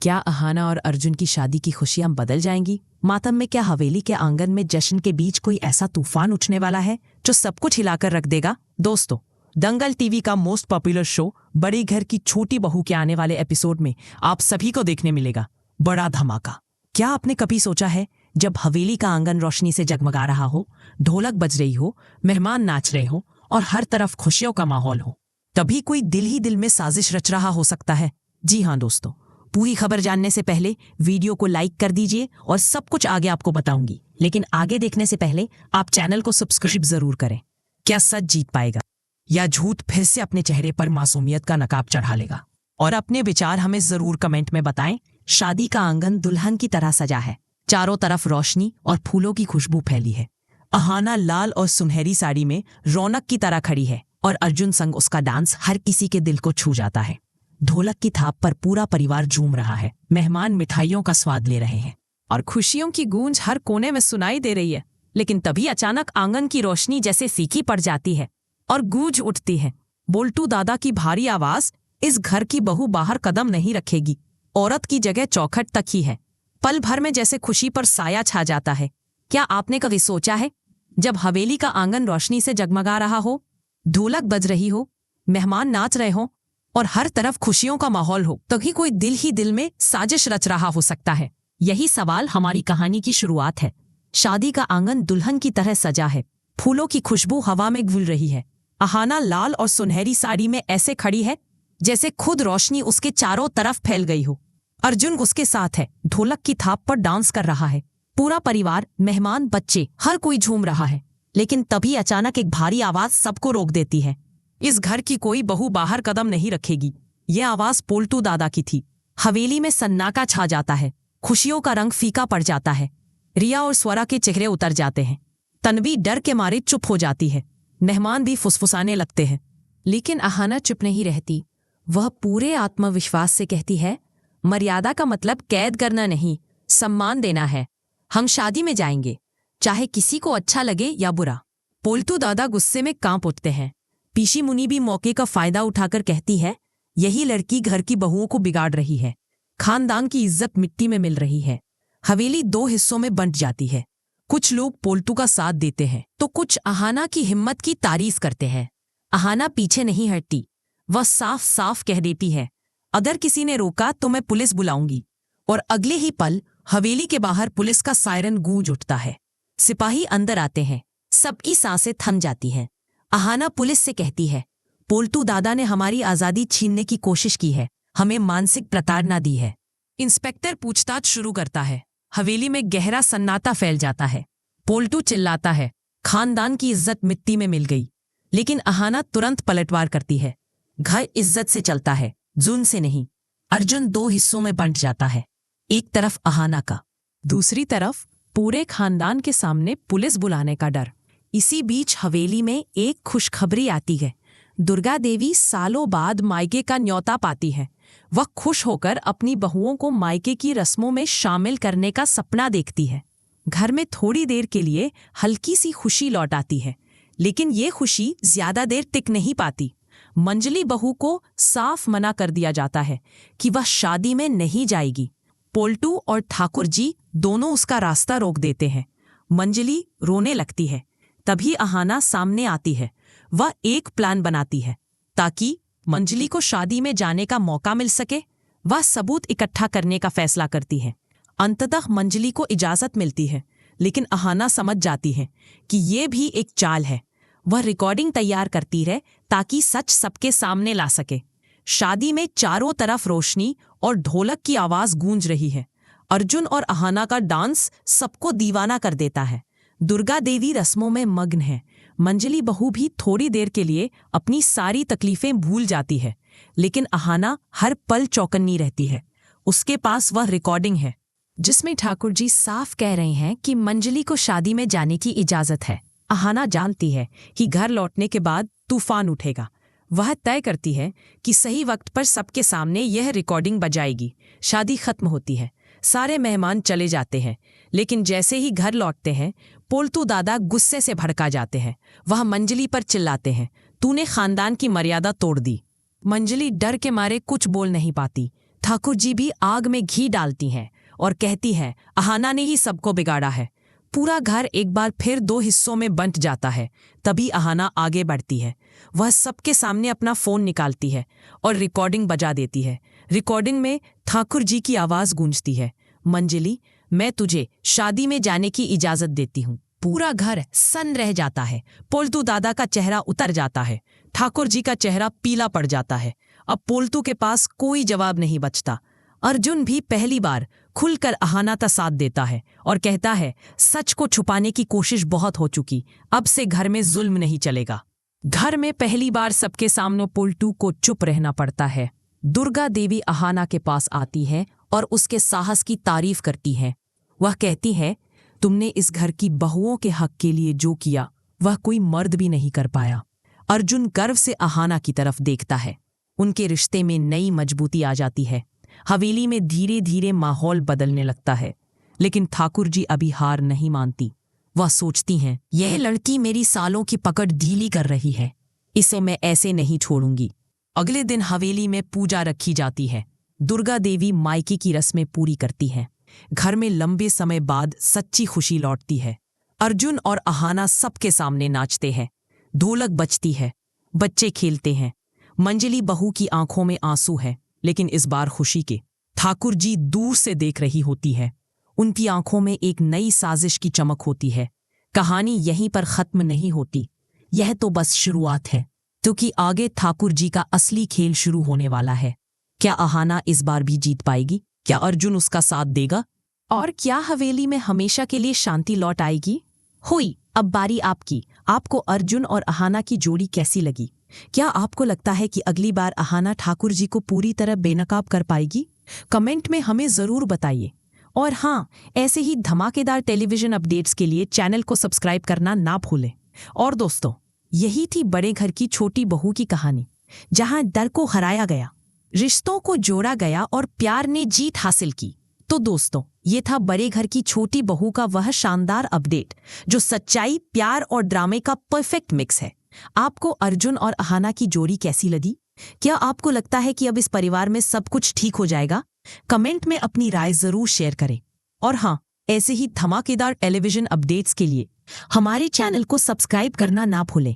क्या अहाना और अर्जुन की शादी की खुशियां बदल जाएंगी? मातम में क्या हवेली के आंगन में जश्न के बीच कोई ऐसा तूफान उठने वाला है जो सब कुछ हिलाकर रख देगा? दोस्तों, दंगल टीवी का मोस्ट पॉपुलर शो बड़ी घर की छोटी बहू के आने वाले एपिसोड में आप सभी को देखने मिलेगा बड़ा धमाका। क्या आपने कभी सोचा है जब हवेली का आंगन रोशनी से जगमगा रहा हो, ढोलक बज रही हो, मेहमान नाच रहे हो और हर तरफ खुशियों का माहौल हो, तभी कोई दिल ही दिल में साजिश रच रहा हो सकता है? जी हाँ दोस्तों, पूरी खबर जानने से पहले वीडियो को लाइक कर दीजिए और सब कुछ आगे आपको बताऊंगी। लेकिन आगे देखने से पहले आप चैनल को सब्सक्राइब जरूर करें। क्या सच जीत पाएगा या झूठ फिर से अपने चेहरे पर मासूमियत का नकाब चढ़ा लेगा? और अपने विचार हमें जरूर कमेंट में बताएं। शादी का आंगन दुल्हन की तरह सजा है, चारों तरफ रोशनी और फूलों की खुशबू फैली है। अहाना लाल और सुनहरी साड़ी में रौनक की तरह खड़ी है और अर्जुन संग उसका डांस हर किसी के दिल को छू जाता है। ढोलक की थाप पर पूरा परिवार झूम रहा है, मेहमान मिठाइयों का स्वाद ले रहे हैं और खुशियों की गूंज हर कोने में सुनाई दे रही है। लेकिन तभी अचानक आंगन की रोशनी जैसे फीकी पड़ जाती है और गूंज उठती है। बोल्टू दादा की भारी आवाज, इस घर की बहू बाहर कदम नहीं रखेगी। औरत की जगह चौखट तक ही है। पल भर में जैसे खुशी पर साया छा जाता है। क्या आपने कभी सोचा है, जब हवेली का आंगन रोशनी से जगमगा रहा हो, ढोलक बज रही हो, मेहमान नाच रहे हो और हर तरफ खुशियों का माहौल हो, तभी कोई दिल ही दिल में साजिश रच रहा हो सकता है? यही सवाल हमारी कहानी की शुरुआत है। शादी का आंगन दुल्हन की तरह सजा है, फूलों की खुशबू हवा में घुल रही है। अहाना लाल और सुनहरी साड़ी में ऐसे खड़ी है जैसे खुद रोशनी उसके चारों तरफ फैल गई हो। अर्जुन उसके साथ है, ढोलक की थाप पर डांस कर रहा है। पूरा परिवार, मेहमान, बच्चे, हर कोई झूम रहा है। लेकिन तभी अचानक एक भारी आवाज सबको रोक देती है। इस घर की कोई बहू बाहर कदम नहीं रखेगी। यह आवाज पोल्टू दादा की थी। हवेली में सन्नाटा छा जाता है, खुशियों का रंग फीका पड़ जाता है। रिया और स्वरा के चेहरे उतर जाते हैं। तन्वी डर के मारे चुप हो जाती है। मेहमान भी फुसफुसाने लगते हैं। लेकिन अहाना चुप नहीं रहती। वह पूरे आत्मविश्वास से कहती है, मर्यादा का मतलब कैद करना नहीं, सम्मान देना है। हम शादी में जाएंगे, चाहे किसी को अच्छा लगे या बुरा। पोल्टू दादा गुस्से में कांप उठते हैं। पीशी मुनि भी मौके का फायदा उठाकर कहती है, यही लड़की घर की बहुओं को बिगाड़ रही है। खानदान की इज्जत मिट्टी में मिल रही है। हवेली दो हिस्सों में बंट जाती है। कुछ लोग पोल्टू का साथ देते हैं तो कुछ अहाना की हिम्मत की तारीफ करते हैं। अहाना पीछे नहीं हटती। वह साफ साफ कह देती है, अगर किसी ने रोका तो मैं पुलिस बुलाऊंगी। और अगले ही पल हवेली के बाहर पुलिस का सायरन गूंज उठता है। सिपाही अंदर आते हैं। सबकी सांसें थम जाती हैं। अहाना पुलिस से कहती है, पोल्टू दादा ने हमारी आजादी छीनने की कोशिश की है, हमें मानसिक प्रताड़ना दी है। इंस्पेक्टर पूछताछ शुरू करता है। हवेली में गहरा सन्नाटा फैल जाता है। पोल्टू चिल्लाता है, खानदान की इज्जत मिट्टी में मिल गई। लेकिन अहाना तुरंत पलटवार करती है, घर इज्जत से चलता है, जुल्म से नहीं। अर्जुन दो हिस्सों में बंट जाता है, एक तरफ अहाना का, दूसरी तरफ पूरे खानदान के सामने पुलिस बुलाने का डर। इसी बीच हवेली में एक खुशखबरी आती है। दुर्गा देवी सालों बाद मायके का न्योता पाती है। वह खुश होकर अपनी बहुओं को मायके की रस्मों में शामिल करने का सपना देखती है। घर में थोड़ी देर के लिए हल्की सी खुशी लौट आती है, लेकिन ये खुशी ज्यादा देर टिक नहीं पाती। मंजली बहू को साफ मना कर दिया जाता है कि वह शादी में नहीं जाएगी। पोल्टू और ठाकुर जी दोनों उसका रास्ता रोक देते हैं। मंजली रोने लगती है। तभी अहाना सामने आती है। वह एक प्लान बनाती है ताकि मंजली को शादी में जाने का मौका मिल सके। वह सबूत इकट्ठा करने का फैसला करती है। अंततः मंजली को इजाजत मिलती है, लेकिन अहाना समझ जाती है कि ये भी एक चाल है। वह रिकॉर्डिंग तैयार करती है ताकि सच सबके सामने ला सके। शादी में चारों तरफ रोशनी और ढोलक की आवाज गूंज रही है। अर्जुन और अहाना का डांस सबको दीवाना कर देता है। दुर्गा देवी रस्मों में मग्न है। मंजली बहू भी थोड़ी देर के लिए अपनी सारी तकलीफें भूल जाती है, लेकिन अहाना हर पल चौकन्नी रहती है। उसके पास वह रिकॉर्डिंग है जिसमें ठाकुर जी साफ कह रहे हैं कि मंजली को शादी में जाने की इजाजत है। अहाना जानती है कि घर लौटने के बाद तूफान उठेगा। वह तय करती है कि सही वक्त पर सबके सामने यह रिकॉर्डिंग बजाएगी। शादी खत्म होती है। सारे मेहमान चले जाते हैं, लेकिन जैसे ही घर लौटते हैं, पोल्टू दादा गुस्से से भड़का जाते हैं। वह मंजली पर चिल्लाते हैं, तूने खानदान की मर्यादा तोड़ दी। मंजली डर के मारे कुछ बोल नहीं पाती। ठाकुर जी भी आग में घी डालती हैं और कहती है, अहाना ने ही सबको बिगाड़ा है। पूरा घर एक बार फिर दो हिस्सों में बंट जाता है। तभी अहाना आगे बढ़ती है। वह सबके सामने अपना फोन निकालती है और रिकॉर्डिंग बजा देती है। रिकॉर्डिंग में ठाकुर जी की आवाज गूंजती है, मंजली, मैं तुझे शादी में जाने की इजाजत देती हूँ। पूरा घर सन्न रह जाता है। पोल्टू दादा का चेहरा उतर जाता है। ठाकुर जी का चेहरा पीला पड़ जाता है। अब पोल्टू के पास कोई जवाब नहीं बचता। अर्जुन भी पहली बार खुलकर अहाना का साथ देता है और कहता है, सच को छुपाने की कोशिश बहुत हो चुकी, अब से घर में जुल्म नहीं चलेगा। घर में पहली बार सबके सामने पोल्टू को चुप रहना पड़ता है। दुर्गा देवी अहाना के पास आती है और उसके साहस की तारीफ करती है। वह कहती है, तुमने इस घर की बहुओं के हक के लिए जो किया वह कोई मर्द भी नहीं कर पाया। अर्जुन गर्व से अहाना की तरफ देखता है। उनके रिश्ते में नई मजबूती आ जाती है। हवेली में धीरे धीरे माहौल बदलने लगता है। लेकिन ठाकुर जी अभी हार नहीं मानती। वह सोचती हैं, यह लड़की मेरी सालों की पकड़ ढीली कर रही है, इसे मैं ऐसे नहीं छोड़ूंगी। अगले दिन हवेली में पूजा रखी जाती है। दुर्गा देवी मायके की रस्में पूरी करती हैं। घर में लंबे समय बाद सच्ची खुशी लौटती है। अर्जुन और अहाना सबके सामने नाचते हैं। ढोलक बजती है, बच्चे खेलते हैं। मंजली बहू की आंखों में आंसू है, लेकिन इस बार खुशी के। ठाकुर जी दूर से देख रही होती है। उनकी आंखों में एक नई साजिश की चमक होती है। कहानी यहीं पर खत्म नहीं होती, यह तो बस शुरुआत है, क्योंकि आगे ठाकुर जी का असली खेल शुरू होने वाला है। क्या अहाना इस बार भी जीत पाएगी? क्या अर्जुन उसका साथ देगा? और क्या हवेली में हमेशा के लिए शांति लौट आएगी? हुई अब बारी आपकी। आपको अर्जुन और अहाना की जोड़ी कैसी लगी? क्या आपको लगता है कि अगली बार अहाना ठाकुर जी को पूरी तरह बेनकाब कर पाएगी? कमेंट में हमें जरूर बताइए। और हाँ, ऐसे ही धमाकेदार टेलीविजन अपडेट्स के लिए चैनल को सब्सक्राइब करना ना भूलें। और दोस्तों, यही थी बड़े घर की छोटी बहू की कहानी, जहां डर को हराया गया, रिश्तों को जोड़ा गया और प्यार ने जीत हासिल की। तो दोस्तों, ये था बड़े घर की छोटी बहू का वह शानदार अपडेट जो सच्चाई, प्यार और ड्रामे का परफेक्ट मिक्स है। आपको अर्जुन और अहाना की जोड़ी कैसी लगी? क्या आपको लगता है कि अब इस परिवार में सब कुछ ठीक हो जाएगा? कमेंट में अपनी राय जरूर शेयर करें। और हाँ, ऐसे ही धमाकेदार टेलीविजन अपडेट्स के लिए हमारे चैनल को सब्सक्राइब करना ना भूलें।